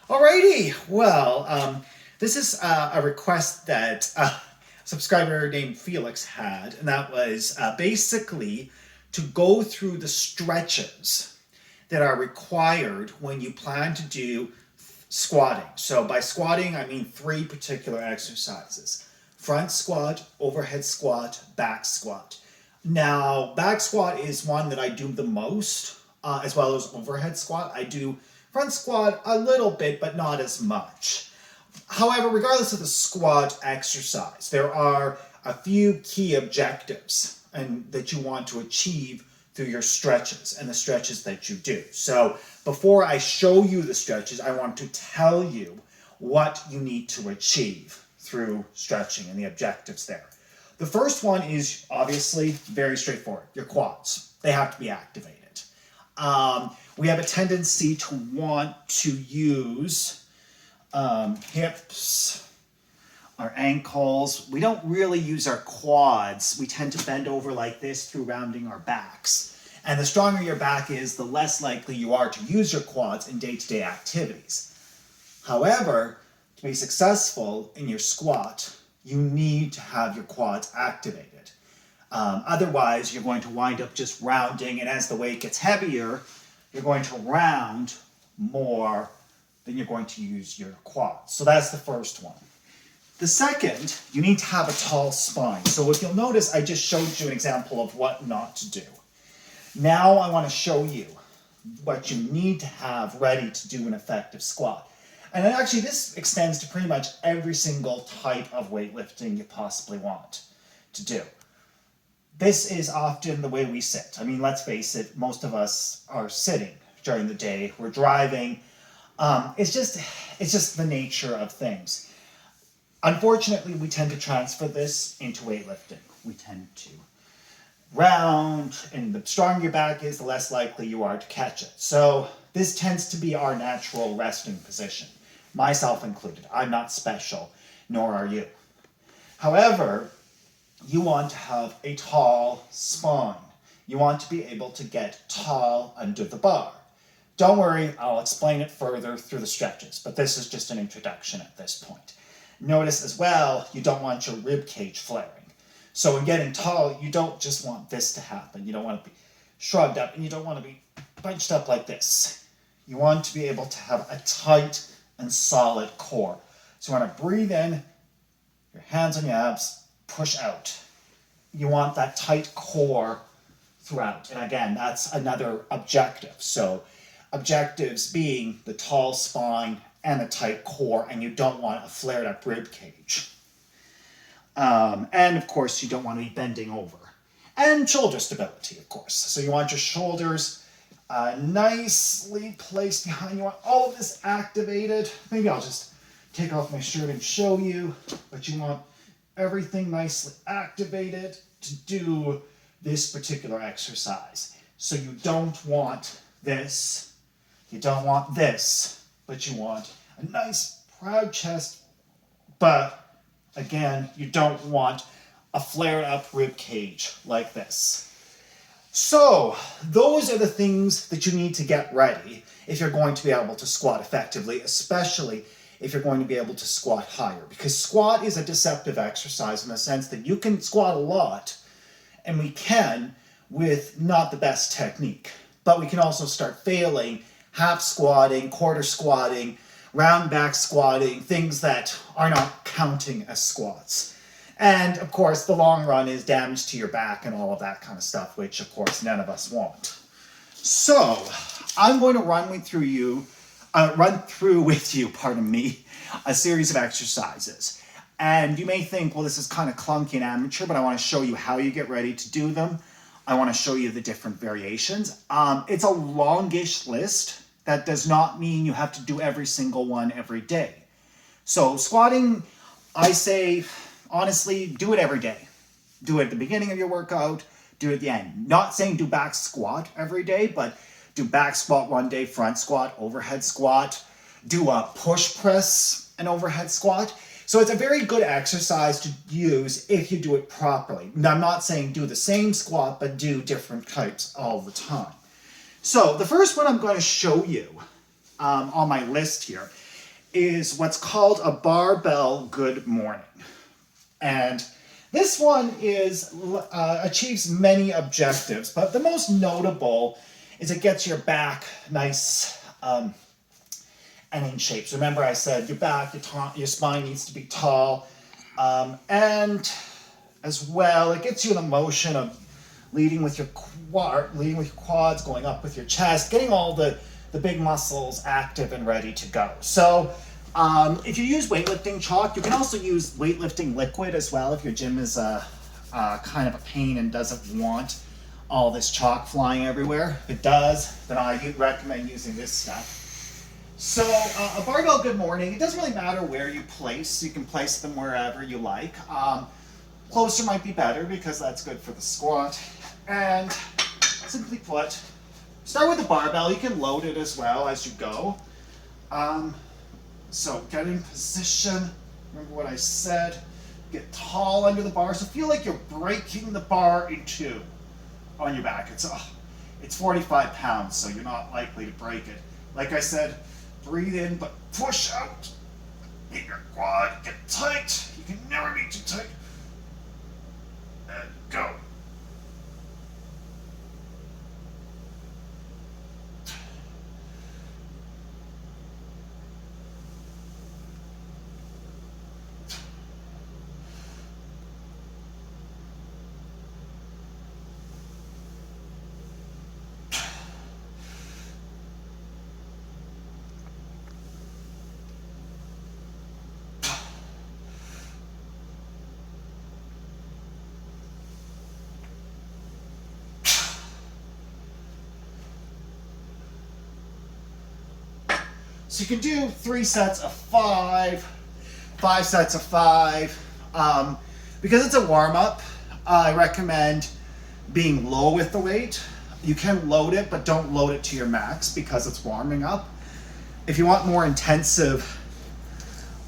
Alrighty, well, this is a request that a subscriber named Felix had, and that was basically to go through the stretches that are required when you plan to do squatting. So by squatting, I mean three particular exercises: front squat, overhead squat, back squat. Now, back squat is one that I do the most, as well as overhead squat. I do front squat a little bit, but not as much. However, regardless of the squat exercise, there are a few key objectives that you want to achieve through your stretches and the stretches that you do. So before I show you the stretches, I want to tell you what you need to achieve through stretching and the objectives there. The first one is obviously very straightforward: your quads. They have to be activated. We have a tendency to want to use hips, our ankles. We don't really use our quads. We tend to bend over like this through rounding our backs. And the stronger your back is, the less likely you are to use your quads in day-to-day activities. However, to be successful in your squat, you need to have your quads activated. Otherwise, you're going to wind up just rounding, and as the weight gets heavier, you're going to round more than you're going to use your quads. So that's the first one. The second, you need to have a tall spine. So if you'll notice, I just showed you an example of what not to do. Now I want to show you what you need to have ready to do an effective squat. And actually, this extends to pretty much every single type of weightlifting you possibly want to do. This is often the way we sit. I mean, let's face it, most of us are sitting during the day. We're driving. It's just the nature of things. Unfortunately, we tend to transfer this into weightlifting. We tend to round, and the stronger your back is, the less likely you are to catch it. So this tends to be our natural resting position, myself included. I'm not special, nor are you. However, you want to have a tall spine. You want to be able to get tall under the bar. Don't worry, I'll explain it further through the stretches, but this is just an introduction at this point. Notice as well, you don't want your rib cage flaring. So in getting tall, you don't just want this to happen. You don't want to be shrugged up, and you don't want to be bunched up like this. You want to be able to have a tight and solid core. So you want to breathe in, your hands on your abs, push out. You want that tight core throughout. And again, that's another objective. So objectives being the tall spine and a tight core, and you don't want a flared up rib cage. And of course, you don't want to be bending over. And shoulder stability, of course. So you want your shoulders nicely placed behind you. You want all of this activated. Maybe I'll just take off my shirt and show you, but you want everything nicely activated to do this particular exercise. So you don't want this, you don't want this, but you want a nice proud chest, but again, you don't want a flared up rib cage like this. So those are the things that you need to get ready if you're going to be able to squat effectively, especially if you're going to be able to squat higher. Because squat is a deceptive exercise in the sense that you can squat a lot, and we can with not the best technique. But we can also start failing half squatting, quarter squatting, round back squatting, things that are not counting as squats. And of course, the long run is damage to your back and all of that kind of stuff, which of course none of us want. So I'm going to run through with you, a series of exercises. And you may think, well, this is kind of clunky and amateur, but I want to show you how you get ready to do them. I want to show you the different variations. It's a longish list. That does not mean you have to do every single one every day. So squatting, I say, honestly, do it every day. Do it at the beginning of your workout, do it at the end. Not saying do back squat every day, but do back squat one day, front squat, overhead squat, do a push press and overhead squat. So it's a very good exercise to use if you do it properly. Now, I'm not saying do the same squat, but do different types all the time. So the first one I'm going to show you on my list here is what's called a barbell good morning. And this one achieves many objectives, but the most notable is it gets your back nice and in shape. So remember I said your back, your spine needs to be tall, and as well, it gets you in the motion of leading with your quads, going up with your chest, getting all the big muscles active and ready to go. So if you use weightlifting chalk, you can also use weightlifting liquid as well if your gym is kind of a pain and doesn't want all this chalk flying everywhere. If it does, then I recommend using this stuff. So a barbell good morning, it doesn't really matter where you place. You can place them wherever you like. Closer might be better because that's good for the squat. And simply put, start with the barbell. You can load it as well as you go. So get in position. Remember what I said. Get tall under the bar. So feel like you're breaking the bar in two on your back. It's 45 pounds, so you're not likely to break it. Like I said, breathe in, but push out. Get your quad, get tight. You can never be too tight. And go. So you can do 3 sets of 5, 5 sets of 5. Because it's a warm-up, I recommend being low with the weight. You can load it, but don't load it to your max because it's warming up. If you want more intensive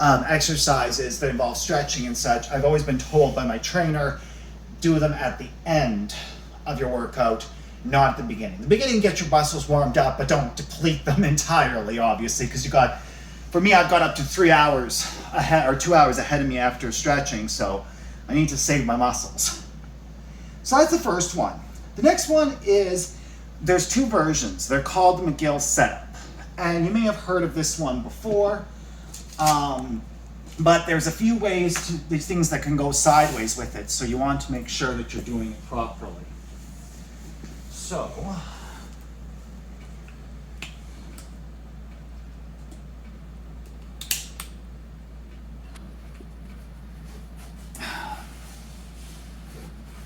exercises that involve stretching and such, I've always been told by my trainer, do them at the end of your workout, not at the beginning. The beginning, get your muscles warmed up, but don't deplete them entirely, obviously, because for me, I've got up to 3 hours ahead or 2 hours ahead of me after stretching, so I need to save my muscles. So that's the first one. The next one is, there's 2 versions. They're called the McGill setup. And you may have heard of this one before, but there's a few ways these things that can go sideways with it, so you want to make sure that you're doing it properly. So,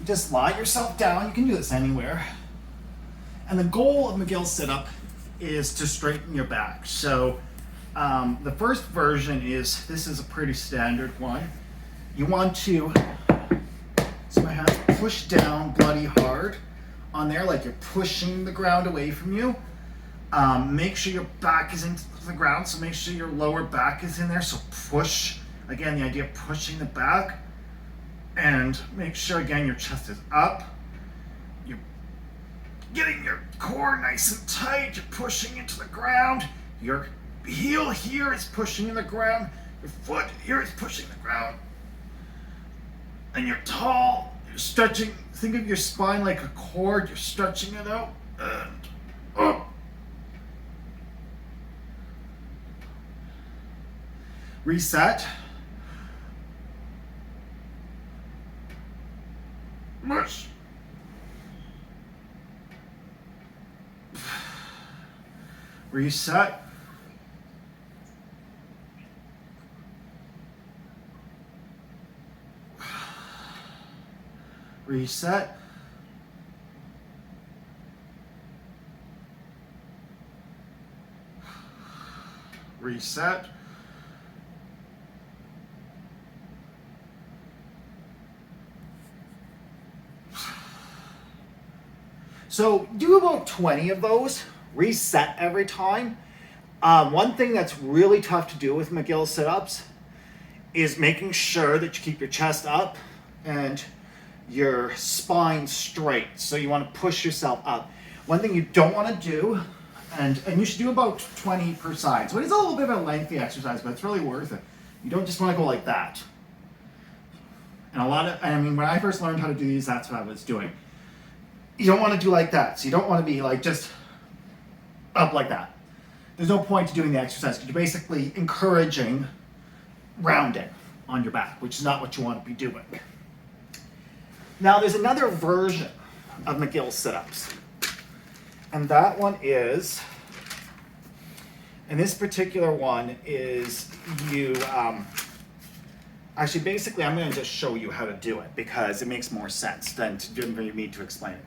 just lie yourself down. You can do this anywhere. And the goal of McGill sit-up is to straighten your back. So the first version is, this is a pretty standard one. You want to, so my hands push down bloody hard on there, like you're pushing the ground away from you. Make sure your back is into the ground, so make sure your lower back is in there. So push, again, the idea of pushing the back. And make sure, again, your chest is up. You're getting your core nice and tight. You're pushing into the ground. Your heel here is pushing in the ground. Your foot here is pushing the ground. And you're tall. You're stretching. Think of your spine like a cord. You're stretching it out. And up. Reset. Mush. Reset. Reset. Reset. So do about 20 of those, reset every time. One thing that's really tough to do with McGill sit-ups is making sure that you keep your chest up and your spine straight. So you want to push yourself up. One thing you don't want to do And you should do about 20 per side. So it is a little bit of a lengthy exercise, but it's really worth it. You don't just want to go like that. And when I first learned how to do these, that's what I was doing. You don't want to do like that. So you don't want to be like just up like that. There's no point to doing the exercise because you're basically encouraging rounding on your back, which is not what you want to be doing. Now there's another version of McGill sit-ups. And that one is, and this particular one is actually basically I'm going to just show you how to do it because it makes more sense than for me to explain it.